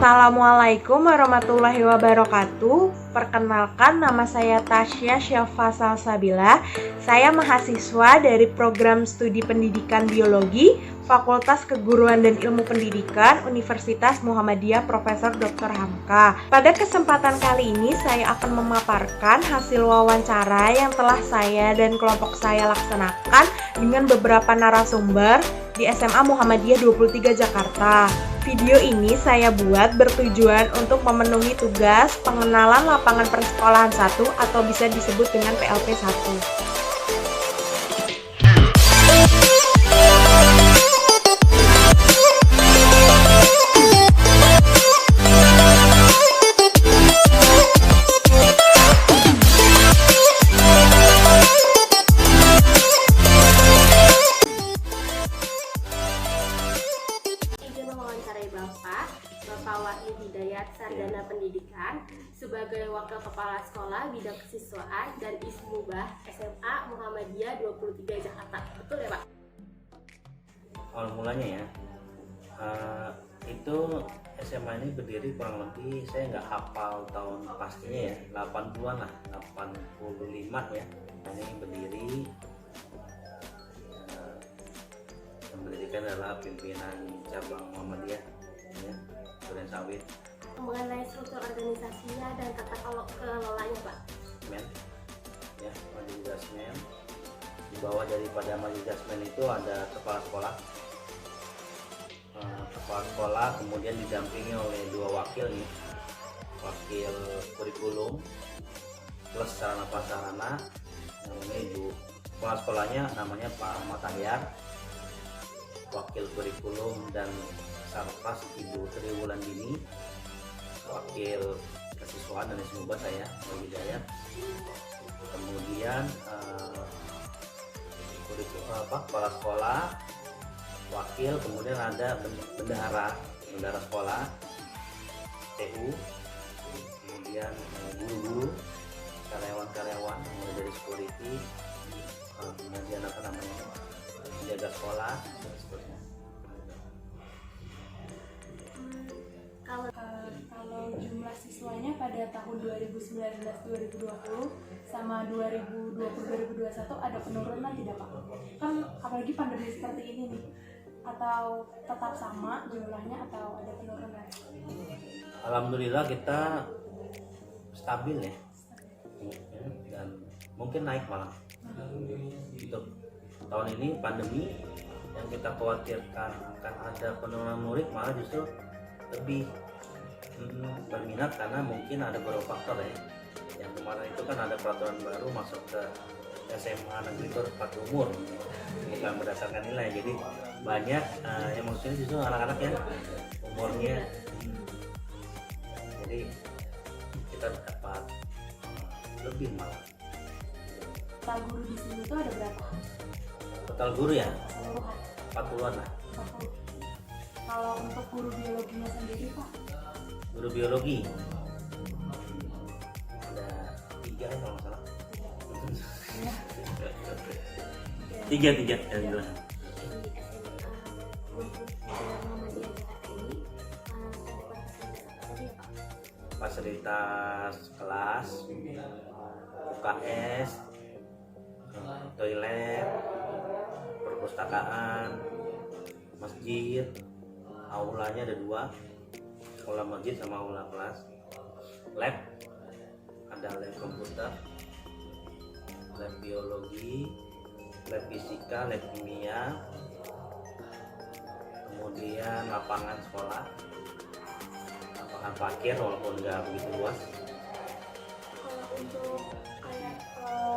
Assalamualaikum warahmatullahi wabarakatuh. Perkenalkan, nama saya Tasya Syafa Salsabila. Saya mahasiswa dari program studi pendidikan biologi Fakultas Keguruan dan Ilmu Pendidikan Universitas Muhammadiyah Profesor Dr. Hamka. Pada kesempatan kali ini saya akan memaparkan hasil wawancara yang telah saya dan kelompok saya laksanakan dengan beberapa narasumber di SMA Muhammadiyah 23 Jakarta. Video ini saya buat bertujuan untuk memenuhi tugas pengenalan lapangan persekolahan 1 atau bisa disebut dengan PLP 1. Bapak Wahyu Hidayat Sarjana Pendidikan sebagai Wakil Kepala Sekolah Bidang Kesiswaan dan Ismubah SMA Muhammadiyah 23 Jakarta. Betul ya Pak? Awal mulanya ya, itu SMA ini berdiri kurang lebih, saya nggak hafal tahun pastinya ya, 80-an lah, 85 ya. Ini berdiri, yang berdirikan adalah pimpinan cabang Muhammadiyah ya, Duren Sawit. Mengenai struktur organisasinya dan tata kelolanya Pak? Ya, majelis dasmen. Di bawah daripada majelis dasmen itu ada kepala sekolah, kemudian didampingi oleh dua wakil nih, wakil kurikulum plus sarana prasarana. Ini ibu kepala sekolahnya namanya Pak Ahmad Ahyar, wakil kurikulum dan Sarpas Ibu Tri Wulandini, wakil kesiswaan dan Ismubah saya Wahyu Hidayat. Kemudian kepala sekolah, wakil, kemudian ada bendahara sekolah, TU, kemudian guru-guru, karyawan mulai dari security, kemudian penjaga sekolah dan seterusnya. Kalau jumlah siswanya pada tahun 2019-2020 sama 2020-2021 ada penurunan tidak Pak? Kan apalagi pandemi seperti ini nih, atau tetap sama jumlahnya atau ada penurunan? Alhamdulillah kita stabil ya, dan mungkin naik malah. Untuk tahun ini pandemi, yang kita khawatirkan akan ada penurunan murid, malah justru lebih berminat karena mungkin ada beberapa faktor ya. Yang kemarin itu kan ada peraturan baru masuk ke SMA negeri itu tepat umur, bukan berdasarkan nilai. Jadi banyak yang maksudnya justru anak-anak yang umurnya, jadi kita dapat lebih malah. Total guru di sini itu ada berapa? Total guru ya? Keseluruhan? 40-an lah. 40. Kalau untuk guru biologinya sendiri Pak? Guru biologi ada 3 ya kalau nggak salah. Tiga ya. Fasilitas kelas, UKS, toilet, perpustakaan, masjid, aulanya ada 2, aula masjid sama aula kelas, lab, ada lab komputer, lab biologi, lab fisika, lab kimia, kemudian lapangan sekolah, lapangan parkir walaupun nggak begitu luas. Kalau untuk kayak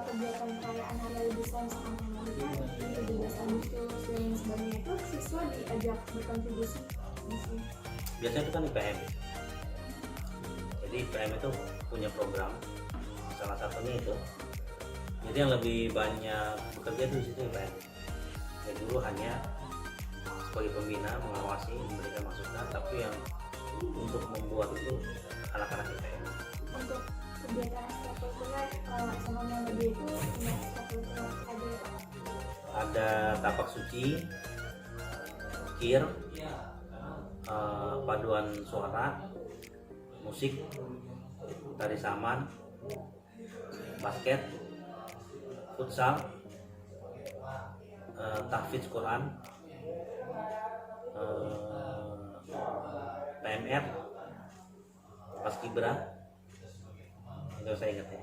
kegiatan perayaan hari raya besar misalkan Muhammadiyah, 17 Agustus dan sebagainya, itu siswa diajak berkontribusi di sini? Biasanya itu kan IPM, jadi IPM itu punya program, salah satunya itu. Jadi yang lebih banyak bekerja di situ IPM. Ya guru hanya sebagai pembina, mengawasi, memberikan masukan, tapi yang untuk membuat itu anak-anak IPM. Untuk kegiatan ekstrakurikuler sama Muhammadiyah itu punya ekstrakurikuler ada ya Pak? Ada tapak suci, kir, paduan suara, musik, tari saman, basket, futsal, tahfidz Quran, PMR, Paskibra, itu saya ingat ya.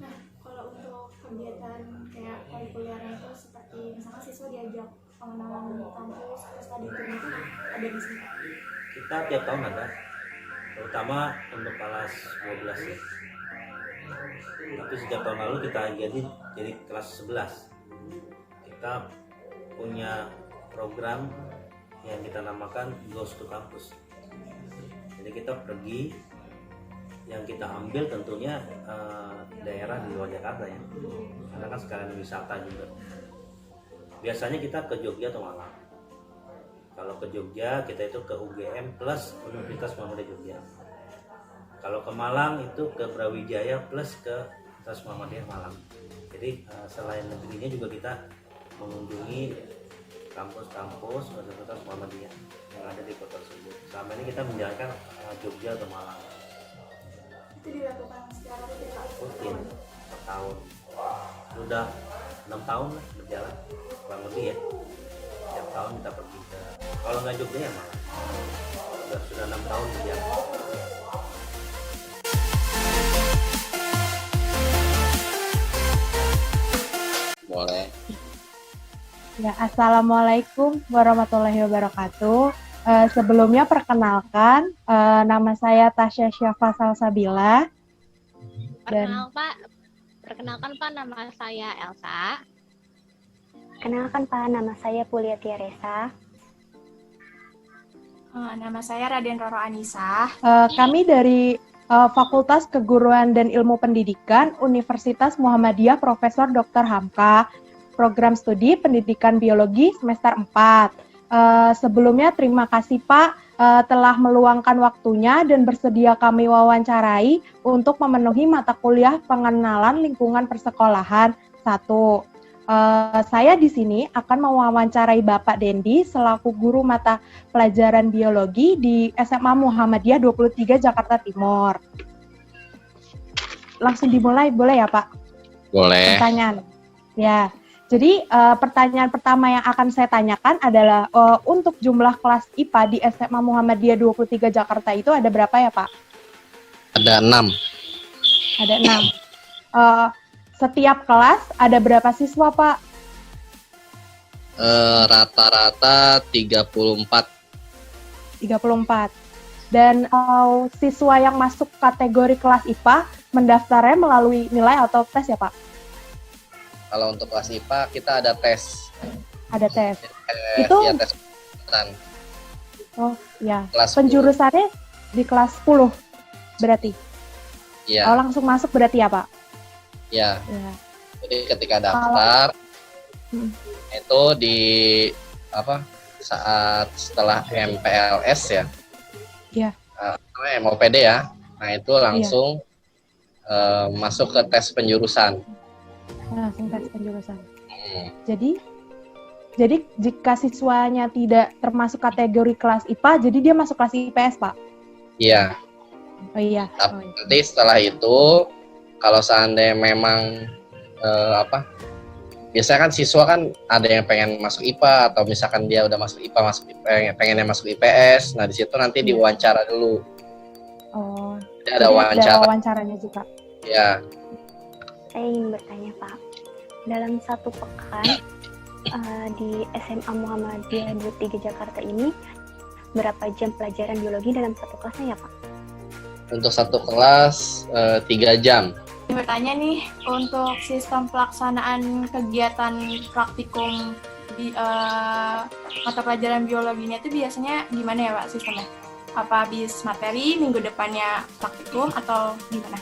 Nah, kalau untuk kegiatan kayak kurikulernya itu seperti misalkan siswa diajak pengenalan kampus atau studi tour itu ada di sini. Kita tiap tahun ada, terutama untuk kelas 12 ya. Tapi sejak tahun lalu kita jadi kelas 11. Kita punya program yang kita namakan Goes to Campus. Jadi kita pergi, yang kita ambil tentunya daerah di luar Jakarta ya, karena kan sekalian wisata juga. Biasanya kita ke Jogja atau Malang. Kalau ke Jogja kita itu ke UGM plus Universitas Muhammadiyah Jogja. Kalau ke Malang itu ke Brawijaya plus ke Universitas Muhammadiyah Malang. Jadi selain negerinya juga kita mengunjungi kampus-kampus Universitas Muhammadiyah yang ada di kota tersebut. Selama ini kita menjalankan Jogja atau Malang. Itu dilakukan secara Rutin per tahun. Sudah 6 tahun lah berjalan kurang lebih ya. Setiap tahun kita pergi ke, kalau nggak Jogja ya Malang. Sudah 6 tahun berjalan. Boleh. Ya, Assalamualaikum warahmatullahi wabarakatuh. Sebelumnya perkenalkan, nama saya Tasya Syafa Salsabila. Perkenalkan Pak, nama saya Elsa. Kenalkan Pak, nama saya Pulia Tiaresa. Nama saya Raden Roro Anissa. Kami dari Fakultas Keguruan dan Ilmu Pendidikan Universitas Muhammadiyah Profesor Dr. Hamka, Program Studi Pendidikan Biologi semester 4. Sebelumnya terima kasih Pak telah meluangkan waktunya dan bersedia kami wawancarai untuk memenuhi mata kuliah pengenalan lingkungan persekolahan 1. Saya di sini akan mewawancarai Bapak Dendi selaku guru mata pelajaran biologi di SMA Muhammadiyah 23 Jakarta Timur. Langsung dimulai boleh ya Pak? Boleh. Pertanyaan. Ya. Jadi pertanyaan pertama yang akan saya tanyakan adalah untuk jumlah kelas IPA di SMA Muhammadiyah 23 Jakarta itu ada berapa ya Pak? Ada 6. Ada 6. Setiap kelas ada berapa siswa Pak? Rata-rata 34. 34. Dan siswa yang masuk kategori kelas IPA mendaftarnya melalui nilai atau tes ya Pak? Kalau untuk kelas IPA kita ada tes. Ada tes. Itu ya, tes penjurusan. Oh ya. Kelas Penjurusannya di kelas 10 berarti. Iya. Oh, langsung masuk berarti ya Pak? Ya. Ya. Jadi ketika daftar itu di saat setelah MPLS ya. Iya. MOPD ya. Nah itu langsung masuk ke tes penjurusan. Langsung tes penjurusan. Jadi jika siswanya tidak termasuk kategori kelas IPA, jadi dia masuk kelas IPS, Pak? Iya. Oh iya. Tapi nanti setelah itu, kalau seandainya memang biasanya kan siswa kan ada yang pengen masuk IPA atau misalkan dia udah masuk IPA, pengennya masuk IPS. Nah di situ nanti diwawancara dulu. Oh. Jadi ada wawancara. Ada wawancaranya juga. Ya. Saya ingin bertanya Pak, dalam satu pekan di SMA Muhammadiyah 23 Jakarta ini berapa jam pelajaran biologi dalam satu kelasnya ya Pak? Untuk satu kelas 3 jam. Bertanya nih, untuk sistem pelaksanaan kegiatan praktikum di mata pelajaran biologinya itu biasanya gimana ya Pak sistemnya? Apa habis materi, minggu depannya praktikum atau gimana?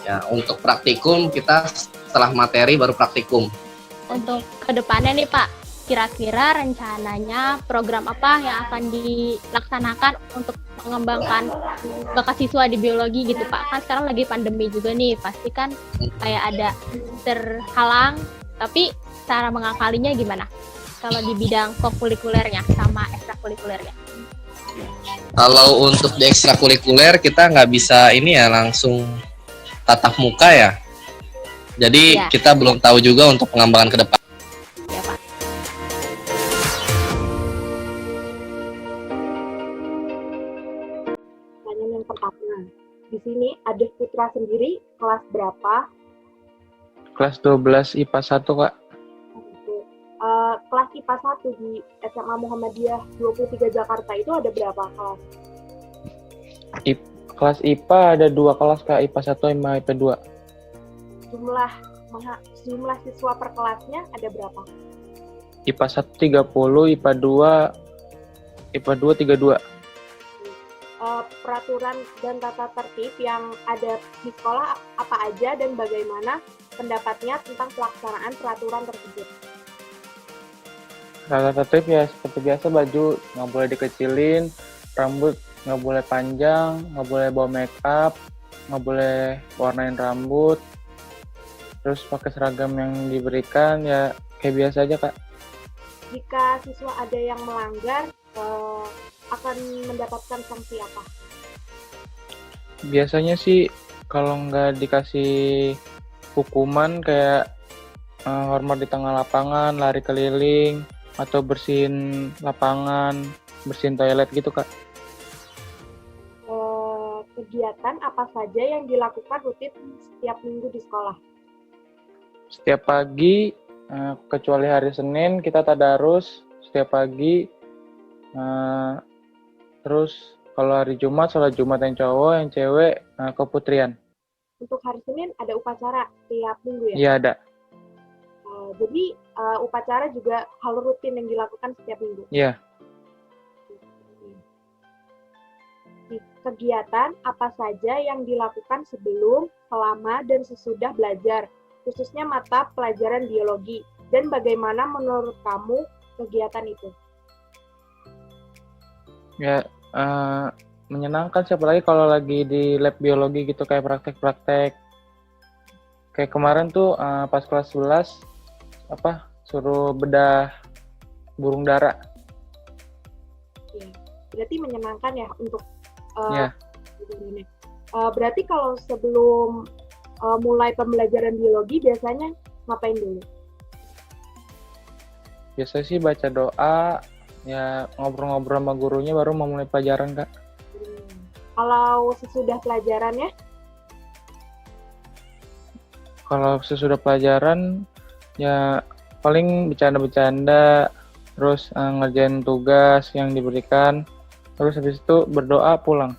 Ya, untuk praktikum kita setelah materi baru praktikum. Untuk kedepannya nih Pak, kira-kira rencananya program apa yang akan dilaksanakan untuk mengembangkan bakat siswa di biologi gitu Pak? Kan sekarang lagi pandemi juga nih, pasti kan kayak ada terhalang, tapi cara mengakalinya gimana? Kalau di bidang kokurikulernya sama ekstrakurikulernya? Kalau untuk di ekstrakurikuler kita nggak bisa ini ya langsung tatap muka ya. Jadi Ya. kita belum tahu juga untuk pengembangan ke depan. Ya Pak. Pertanyaan yang pertama. Di sini ada Putra sendiri kelas berapa? Kelas 12 IPA 1, Kak. Gitu. Kelas IPA 1 di SMA Muhammadiyah 23 Jakarta itu ada berapa kelas? Kelas IPA ada 2 kelas, Kak. IPA 1 sama IPA 2. Jumlah siswa per kelasnya ada berapa? IPA 1 30, IPA 2 32. Peraturan dan tata tertib yang ada di sekolah apa aja dan bagaimana pendapatnya tentang pelaksanaan peraturan tersebut? Tata tertib ya seperti biasa, baju nggak boleh dikecilin, rambut nggak boleh panjang, nggak boleh bawa make up, nggak boleh warnain rambut, terus pakai seragam yang diberikan ya kayak biasa aja, Kak. Jika siswa ada yang melanggar, akan mendapatkan sanksi apa? Biasanya sih kalau nggak dikasih hukuman kayak hormat di tengah lapangan, lari keliling, atau bersihin lapangan, bersihin toilet gitu, Kak. Kegiatan apa saja yang dilakukan rutin setiap minggu di sekolah? Setiap pagi, kecuali hari Senin, kita tadarus setiap pagi. Terus kalau hari Jumat, sholat Jumat yang cowok, yang cewek, keputrian. Untuk hari Senin ada upacara tiap minggu ya? Iya ada. Jadi upacara juga hal rutin yang dilakukan setiap minggu? Iya. Kegiatan apa saja yang dilakukan sebelum, selama, dan sesudah belajar, khususnya mata pelajaran biologi, dan bagaimana menurut kamu kegiatan itu? Ya, menyenangkan sih, apalagi kalau lagi di lab biologi gitu, kayak praktek-praktek. Kayak kemarin tuh pas kelas 11, suruh bedah burung dara. Ya, berarti menyenangkan ya untuk Iya. Berarti kalau sebelum mulai pembelajaran biologi biasanya ngapain dulu? Biasanya sih baca doa, ya ngobrol-ngobrol sama gurunya baru mau mulai pelajaran, Kak. Kalau sesudah pelajarannya? Kalau sesudah pelajaran, ya paling bercanda-bercanda, terus ngerjain tugas yang diberikan, terus habis itu berdoa pulang.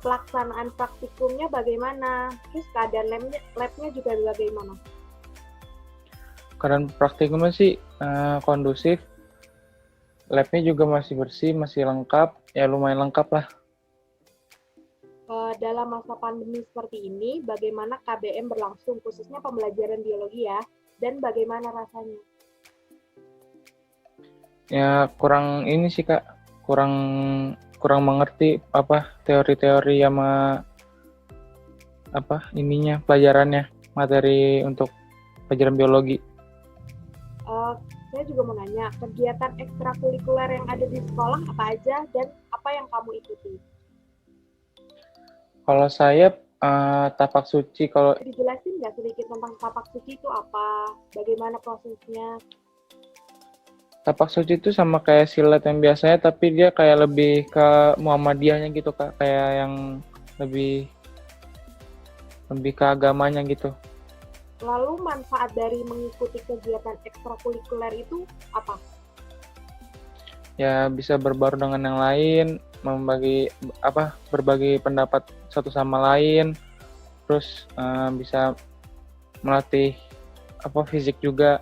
Pelaksanaan praktikumnya bagaimana? Terus keadaan labnya juga bagaimana? Keadaan praktikumnya sih kondusif, labnya juga masih bersih, masih lengkap, ya lumayan lengkap lah. Dalam masa pandemi seperti ini, bagaimana KBM berlangsung, khususnya pembelajaran biologi ya, dan bagaimana rasanya? Ya kurang ini sih, Kak, kurang mengerti teori-teori sama pelajarannya, materi untuk pelajaran biologi. Saya juga mau nanya, kegiatan ekstrakurikuler yang ada di sekolah apa aja dan apa yang kamu ikuti? Kalau saya tapak suci, kalau Dijelasin nggak sedikit tentang tapak suci itu apa? Bagaimana prosesnya? tapak suci itu sama kayak silat yang biasanya, tapi dia kayak lebih ke Muhammadiyahnya gitu, Kak, kayak yang lebih ke agamanya gitu. Lalu manfaat dari mengikuti kegiatan ekstrakurikuler itu apa? Ya bisa berbaur dengan yang lain, berbagi pendapat satu sama lain, terus bisa melatih fisik juga.